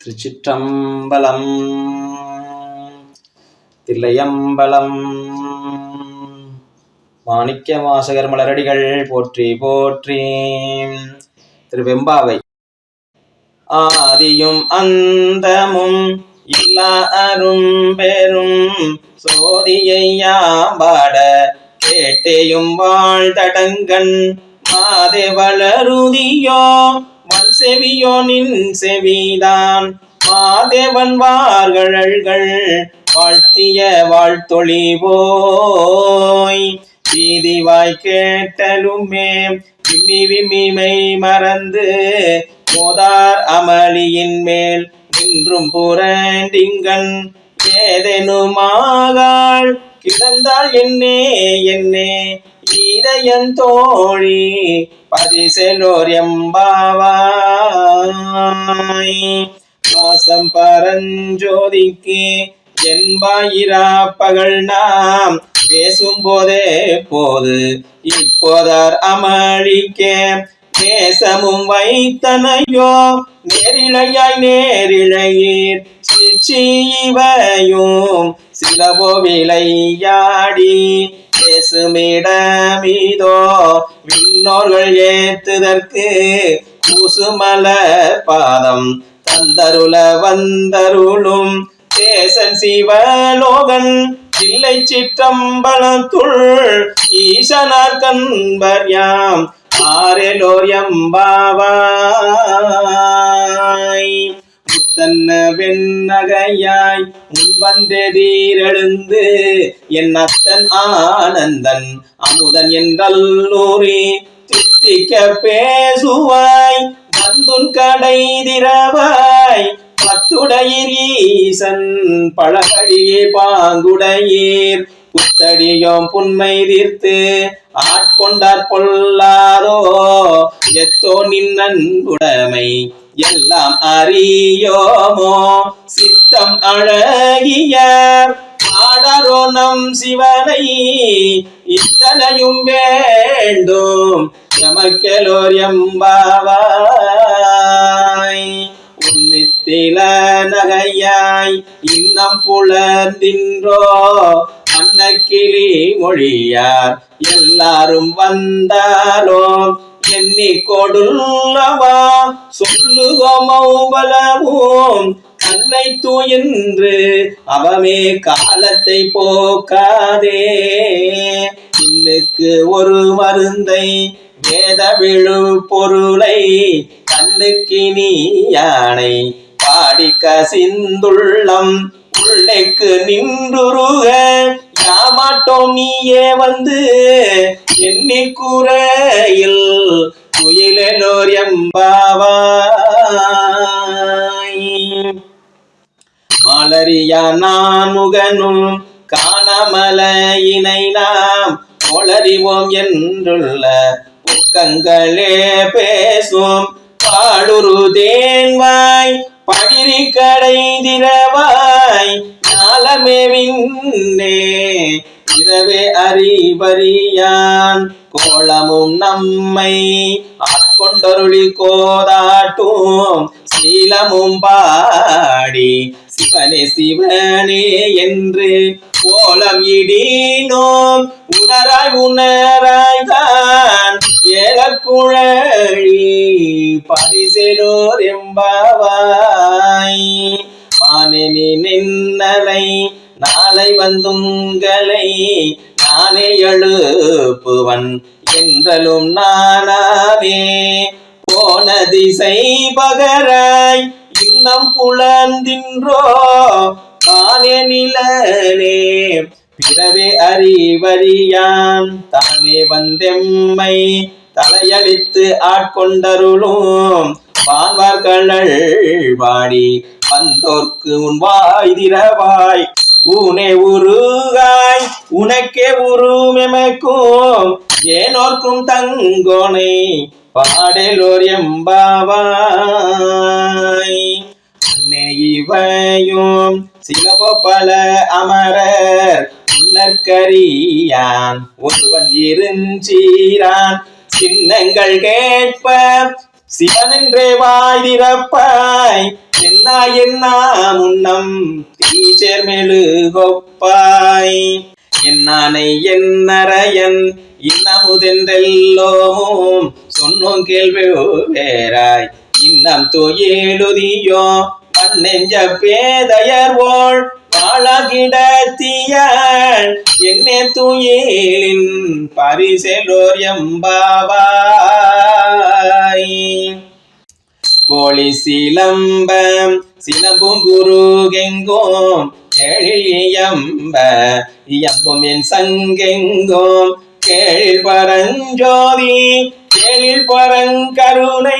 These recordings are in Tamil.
திருச்சிற்றம்பலம். தில்லையம்பலம். மாணிக்க வாசகர் மலரடிகள் போற்றி போற்றி. திருவெம்பாவை. ஆதியும் அந்தமும் இல்லா அரும் பெரும் சோதியை யாம்பாட கேட்டேயும் வாழ்தடங்கண் மாதே வளருதியோ வன் செவியோ நின் செவிதான் மாதேவன் வார்கள்கள் வாழ்த்திய வாழ்த்தொழிவோய் வீதிவாய் கேட்டலுமே விம்மி விம்மிமை மறந்து மோதார் அமளியின் மேல் நின்றும் புரண்டிங்கன் ஏதெனுமாகாள் கிடந்தாள் என்னே என்னே இதயன் தோழி பதிசெலோர் எம்பாவாய். வாசம் பரஞ்சோதிக்கு என்பாயிரா பகல் நாம் பேசும் போதே போது இப்போதார் அமளிக்கே நேசமும் வைத்தனையோ நேரிழையாய் நேரிழையீர் சிச்சிவையும் சிலவோ விளையாடி பேசுமிடமீதோ விண்ணோர்கள் ஏத்துதற்கு கூசுமல பாதம் தந்தருள வந்தருளும் தேசன் சிவலோகன் இல்லை சிற்றம்பலத்துள் ஈசனார் கண்பர் யாம் ஆரெலோர் எம்பாவாய். முத்தன்ன வெண்ணகையாய் முன்வந்தெதிரெழுந்து என் அத்தன் ஆனந்தன் அமுதன் என்றல்லூரி தித்திக்க பேசுவாய் வந்துன் கடை திரவாய் பத்துடையீர் ஈசன் பழகடியே பாங்குடையீர் புத்தடியோம் புன்மை தீர்த்து ஆட்கொண்டார் பொல்லாதோ எத்தோ நின்னன்புடைமை எல்லாம் அறியோமோ சித்தம் அழகிய ஆடரோ நம் சிவனை இத்தனையும் வேண்டும் எமக்கெலோர் எம்பாவாய். உன்னித்தில நகையாய் இன்னம் புலர்ந்தின்றோ அன்னக்கிளி மொழியார் எல்லாரும் வந்தாலோ எண்ணி கொடுல்லவா சொல்லுகோமௌபலவும் கண்ணை தூயின்று அவமே காலத்தை போக்காதே. இன்னுக்கு ஒரு மருந்தை வேத விழு பொருளை கண்ணுக்கினி யானை பாடிக்க சிந்துள்ளம் உள்ளைக்கு நின்றுருக யாமாட்டோம் நீயே வந்து எண்ணி கூரையில் குயிலெலோர் எம்பாவாய். மலரியா நான் முகனும் காணமலையினை நாம் ஒளறிவோம் என்றுள்ள புக்கங்களே பேசும் பாடுரு தேன்வாய் படிரி கடை திரவாய் ஞாலமேவின்னே இரவே அறிவறியான் கோலமும் நம்மை ஆட்கொண்டருளி கோதாட்டும் சீலமும் பாடி சிவனே சிவனே என்று கோலம் இடினோம் உணராய் உணராய் தான் ஏலக்குழலி பரிசெலோர் எம்பாவாய். மானேனி நின்னலை நாளை வந்துங்களை நானே எழுப்புவன் என்றலும் நானாவே போன திசை பகராய் இன்னம் புலந்தின்றோ தானே நிலனே பிறவே அறிவறியான் தானே வந்தெம்மை தலையளித்து ஆட்கொண்டருளும் வான்வார்களள் வாடி வந்தோர்க்கு உன் வாய் திரவாய் ஊனே உருகாய் உனக்கே உருமெமக்கும் ஏனோர்க்கும் தங்கோனை பாடலோர் எம்பாவாய். அன்னே இவையும் சிலவோ பல அமரர் முன்னற்கரியான் ஒருவன் இருஞ்சீரான் சின்னங்கள் கேட்ப சிவனென்றே வாய் திறப்பாய் என்னா என்னா முன்னம் தீச்சேர் மெழுகொப்பாய் என்னானை என்னரையன் இன்னமுதென்றெல்லோமும் சொன்னோம் கேள்வி வேறாய் இன்னம் துயிலுதியோ மண்ணெஞ்ச பேதையர்வோள் வாழகிடத்தியாள் என்னே துயிலின் பரிசெலோர் எம்பாவாய் கோழி சிலம்பம் சிலம்பும் குருகெங்கோம் எழியம்ப இயம்பும் என் சங்கெங்கோம் கேழில் பரஞ்சோதி கேழில் பரங்கருணை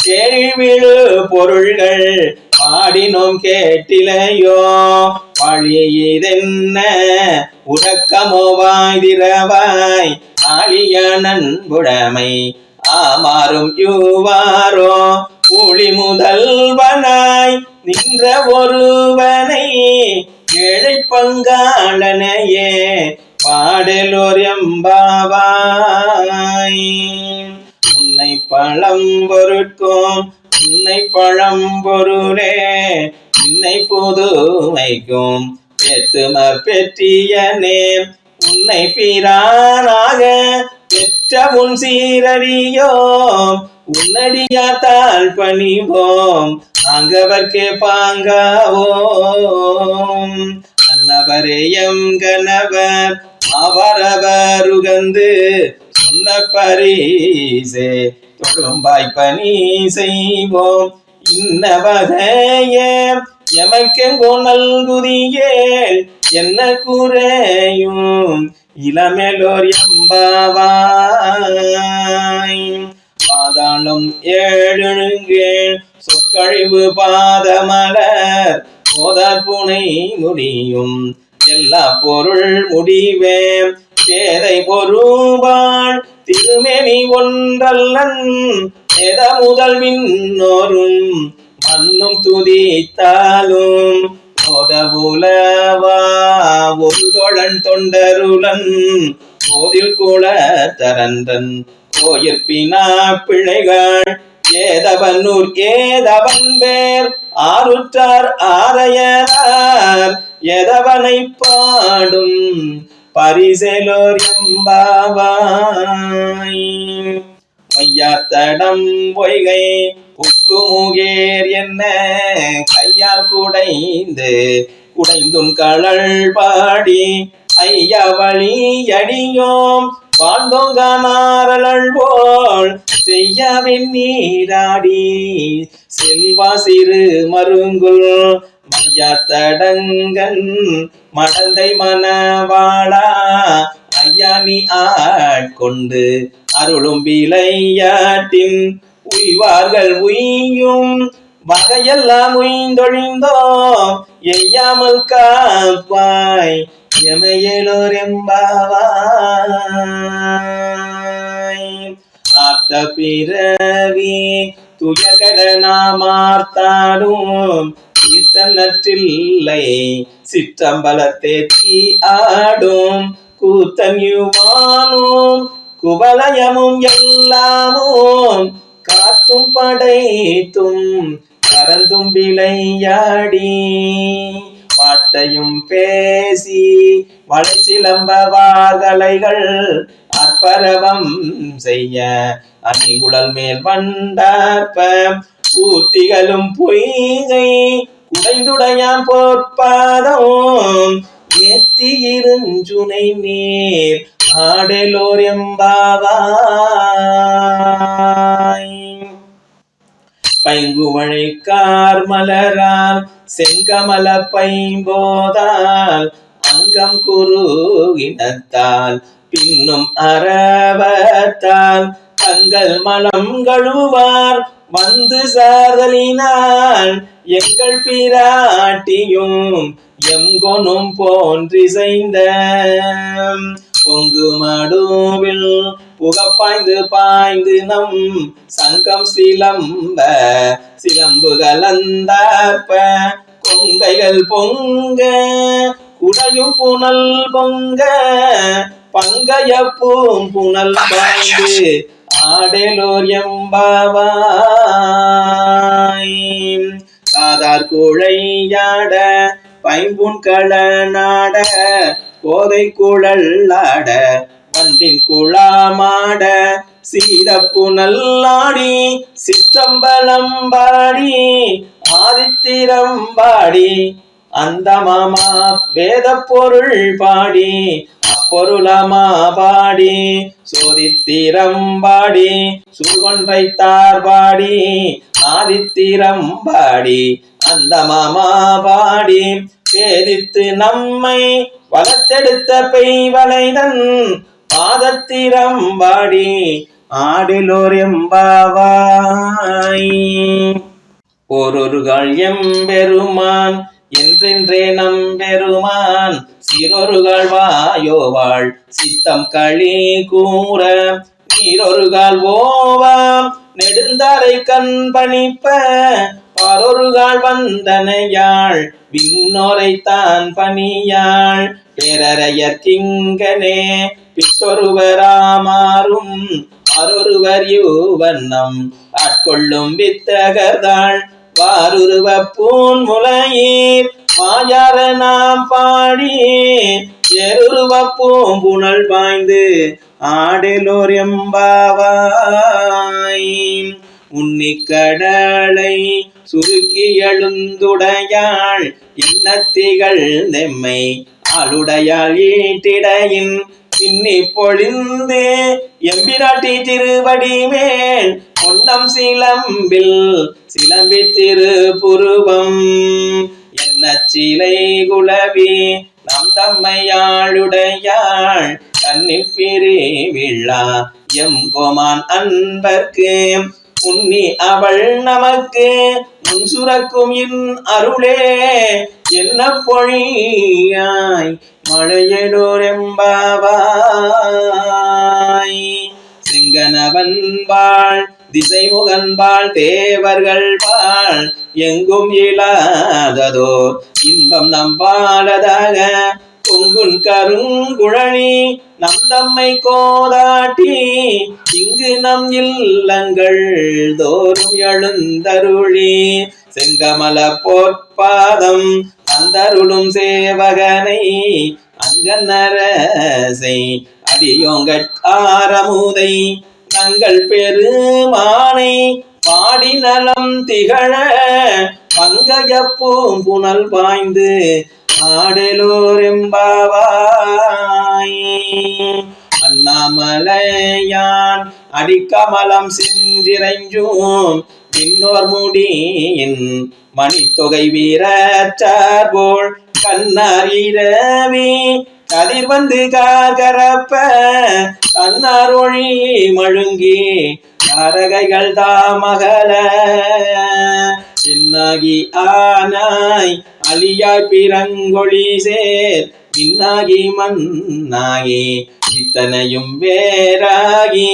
கேழில் விழு பொருள்கள் பாடினோம் கேட்டிலையோ வழியதென்ன உறக்கமோ வாய்திரவாய் ஆழிய நண்புடைமை ஆமாறும் யுவாரோ ஊழி முதல்வனாய் நின்ற ஒருவனை ஏழை பங்காளனையே பாடலோர் எம்பாவாய் உன்னை பழம் பொருட்கும் உன்னை பழம் பொருளே இன்னை புதுமைக்கும் பெத்துமர் பெற்றியனே உன்னை பிரானாக பெற்ற உன் சீரடியோம் உன்னடியாத்தால் பணிவோம் அங்கவர்க்கே பாங்காவோம் அன்னவரே எம் கணவர் அவரவர் உகந்து சொன்ன பரிசே தொடும்பாய் பணி செய்வோம் இன்ன வகைய எமக்கெங்கோ நல்குதியேல் என்ன குறையும் இளமெலோர் எம்பாவாய் பாதாளும் ஏழுங்கேள் சொற்கழிவு பாதமலர் போதார் புனை முடியும் எல்லா பொருள் முடிவே பேதை பொருவாள் திருமேனி ஒன்றல்லன் எத முதல் விண்ணோரும் மண்ணும் துதித்தாலும் போதவுலவா ஒரு தோழன் தொண்டருளன் போதில் கூட தரன்றன் கோயிற்பினா பிள்ளைகள் ஏதவனூர் ஏதவன் பேர் ஆருற்றார் ஆரையரார் எதவனை பாடும் பரிசெலோர் எம்பாவாய் மையாத்தடம் பொய்கை உக்குமுகேர் என்ன கையால் குடைந்துன் களல் பாடி ஐயா வழி அடியோம் வாழ்ந்தோங்கானாரல் போல் செய்யாவின் நீராடி செல்வா சிறு மருங்குல் மையாத்தடங்கன் மடந்தை மனவாளா ஐயா நீ ஆட்கொண்டு அருளும் விளையாட்டின் உய்வார்கள் உய்யும் வகையெல்லாம் உய்ந்தொழிந்தோம் எய்யாமல் காப்பாய் எமையலோர் எம்பாவாய் ஆத்த பிறவி துயர்கட நாமார்த்தாடும் தீர்த்தனற்றில்லை சிற்றம்பலத்தேத்தி ஆடும் கூத்தன்யுமானும் குவலயமும் எல்லாமும் காத்தும் படைத்தும் கறந்தும் விளையாடி வார்த்தையும் பேசி வளை சிலம்பவார்களைகள் அற்பரவம் செய்ய அணிகுழல் மேல் வண்டார்ப்ப ஊத்திகளும் பொய்கை உடைந்துடையான் பொற்பாதம் ஏத்தி இருஞ்சுனை நீர் ஆடலோர் எம்பாவாய் பைங்குவழை கார்மலரால் செங்கமல பைம்போதால் அங்கம் குறுகினத்தால் பின்னும் அரவத்தால் தங்கள் மலம் கழுவார் வந்து சாதலினால் எங்கள் பிராட்டியும் எங்கொனும் போன்றிசைந்த பொங்கு மடுவில் புகப்பாய்ந்து பாய்ந்து நம் சங்கம் சிலம்புகள் அந்தார்ப்ப கொங்கைகள் பொங்க குடையும் புனல் பொங்க பங்கைய பூம் புனல் பாய்ந்து ஆடலோர் எம்பாவாய். காதார் குழையாட பைம்புன் களநாட கோதை குழலாட வண்டின் குழாமாட சீரப்பு நல்லாடி சிற்றம்பலம்பாடி ஆதித்திரம்பாடி அந்த மாமா வேத பொருள் பாடி அப்பொருளமா பாடி சோதித்திரம்பாடி சூழ்கொன்றைத்தார் பாடி ஆதித்திரம்பாடி அந்த மாமா பாடி பேதித்து நம்மை வளர்த்தெடுத்த பெய்வளைதன் பாதத்திரம்பாடி ஆடலோர் எம்பாவாய். ஓரொருகள் எம்பெருமான் என்றென்றே நம்பெருமான் சீரொருகள் வாயோவாள் சித்தம் களி கூற நீரொருகால் ஓவாம் நெடுந்தாரை கண் பணிப்ப பாரொருகால் வந்தனையாள் விண்ணோரை தான் பணியாள் பேரறையர் கிங்கனே பித்தொருவராமாறும் ஆரொருவர் யுவண்ணம் ஆட்கொள்ளும் வித்தகர்தாள் வாருருவ பூன் முலையீர் மாயார நாம் பாடி ஏருருவ பூம்புணல் பாய்ந்து ஆடலோர் எம்பாவாய். உன்னிக்கடலை சுருக்கி எழுந்துடையாள் இன்னத்திகள் நெம்மை ஆளுடையாள் ஈட்டிடையின் பின்னி பொழிந்து எம்பிராட்டி திருவடி மேல் பொன்னம் சிலம்பில் சிலம்பி திருப்புருவம் என்ன சிலை குலவி நம் தம்மையாளுடையாள் கண்ணில் பிரிவிழா எம் கோமான் அன்பர்க்கு முன்னி அவள் நமக்கு முன் சுரக்கும் இன் அருளே என்ன பொழியாய் மழையலோர் எம்பாவாய். சிங்கனவன்பாள் திசைமுகன்பாள் தேவர்கள் பாள் எங்கும் இல்லாததோ இன்பம் நம்பாலதாக பொங்குன் கருங்குழலி நம் தம்மை கோதாட்டி இங்கு நம் இல்லங்கள் தோறும் எழுந்தருளி செங்கமல பொற்பாதம் அந்தருளும் சேவகனை அங்கநரசை அடியோங்கட்காரமுதை தங்கள் பெருமானை பாடி நலம் திகழ பங்கய பூம்புணல் பாய்ந்து ஆடலோர் எம்பாவாய். அண்ணாமலையான் அடிக்கமலம் சென்றிரைஞ்சும் பின்னோர் முடியின் மணித்தொகை வீரச்சார்போல் கண்ணார் இரவி கதிர் வந்து காகரப்ப தன்னார் ஒழி மழுங்கி காரகைகள் தாமகல பின்னாகி ஆனாய் அலியாய் பிறங்கொழி சேர் பின்னாகி மண்ணாகி இத்தனையும் வேறாகி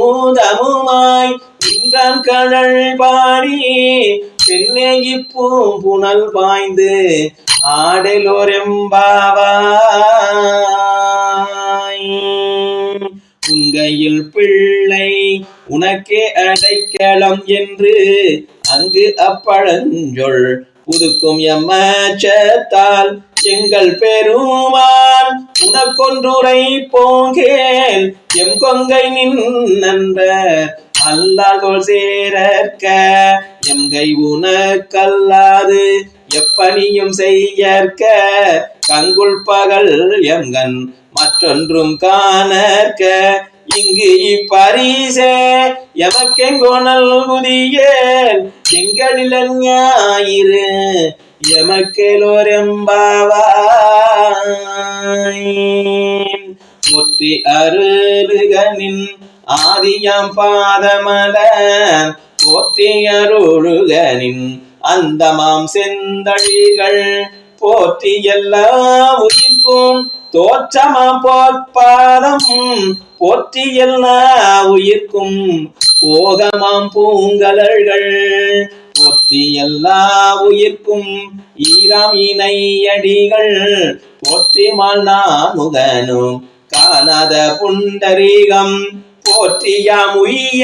கண்ணரமூதமுமாய் இன்றான் கடல் பாடி பெண்ணேகி பூம்புணல் பாய்ந்து ஆடலோர் எம்பாவாய். உங்கையில் பிள்ளை உனக்கே அடைக்கலம் என்று அங்கு அப்பழஞ்சொல் புதுக்கும் எம்மச்சத்தால் எங்கள் பெருமான் உனக்கொன்றுரை போங்கேல் எம் கொங்கை நின் நண்பர் அல்லாதோல் சேரற்க எம்கை உனக்கல்லாது எப்பணியும் செய்யற்க கங்குள் பகல் எங்கன் மற்றொன்றும் காணற்க இங்கு இப்பரிசே எமக்கெங்கோனல் குதியேல் எங்களில் ஞாயிறு எமக்கேலோர் எம்பாவாய். முற்றி அருளுகனின் ஆதியாம் பாதமல போற்றி அருளுகனின் அந்தமாம் செந்தழிகள் போற்றி எல்லா உயிர்க்கும் தோற்றமாம் பொற்பாதம் போற்றி எல்லா உயிர்க்கும் போகமாம் பூங்கலர்கள் போற்றி எல்லா உயிர்க்கும் ஈராம் இணையடிகள் போற்றி மால் நாமுகனும் காணாத புண்டரீகம் போற்றியாம் உய்ய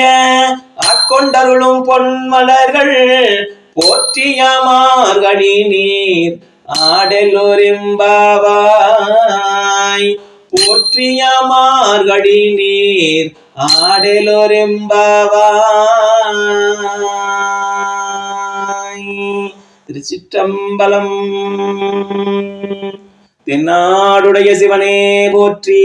ஆட்கொண்டருளும் பொன்மலர்கள் போற்றியாமார்கடி நீர் ஆடலோரெம்பாவாய் போற்றியாமார்கடி நீர் ஆடலோரெம்பாவாய். திருச்சிற்றம்பலம். தென்னாடுடைய சிவனே போற்றி,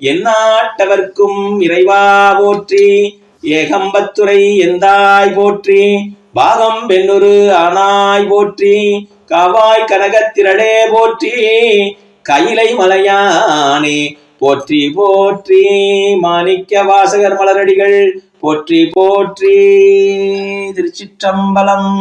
எந்நாட்டவர்க்கும் இறைவா போற்றி, ஏகம்பத்துரை எந்தாய் போற்றி, பாகம் பெண்ணுரு ஆனாய் போற்றி, காவாய் கனகத்திரளே போற்றி, கையிலை மலையானே போற்றி போற்றி, மாணிக்க வாசகர் மலரடிகள் போற்றி போற்றி. திருச்சிற்றம்பலம்.